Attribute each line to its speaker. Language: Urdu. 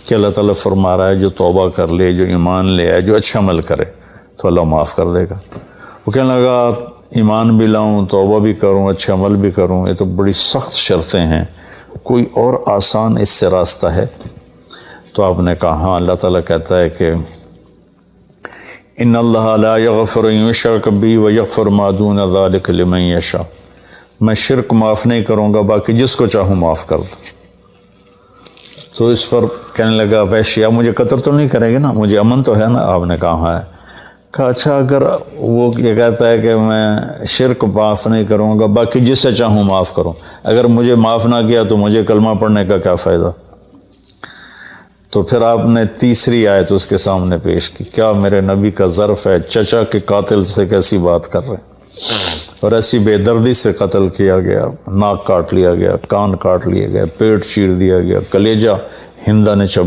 Speaker 1: کہ اللہ تعالیٰ فرما رہا ہے جو توبہ کر لے، جو ایمان لے آئے، جو اچھا عمل کرے تو اللہ معاف کر دے گا۔ وہ کہنے لگا ایمان بھی لاؤں، توبہ بھی کروں، اچھا عمل بھی کروں، یہ تو بڑی سخت شرطیں ہیں، کوئی اور آسان اس سے راستہ ہے؟ تو آپ نے کہا ہاں، اللہ تعالیٰ کہتا ہے کہ ان اللہ لا یغفر ان یشرک بہ ویغفر ما دون ذلک لمن یشاء، میں شرک معاف نہیں کروں گا، باقی جس کو چاہوں معاف کر دوں۔ تو اس پر کہنے لگا وحشی آپ مجھے قتل تو نہیں کریں گے نا، مجھے امن تو ہے نا؟ آپ نے کہا ہے۔ کہا اچھا اگر وہ یہ کہتا ہے کہ میں شرک معاف نہیں کروں گا، باقی جس سے چاہوں معاف کروں، اگر مجھے معاف نہ کیا تو مجھے کلمہ پڑھنے کا کیا فائدہ؟ تو پھر آپ نے تیسری آیت اس کے سامنے پیش کی، کیا میرے نبی کا ظرف ہے، چچا کے قاتل سے کیسی بات کر رہے ہیں، اور ایسی بے دردی سے قتل کیا گیا، ناک کاٹ لیا گیا، کان کاٹ لیے گئے، پیٹ چیر دیا گیا، کلیجہ ہندا نے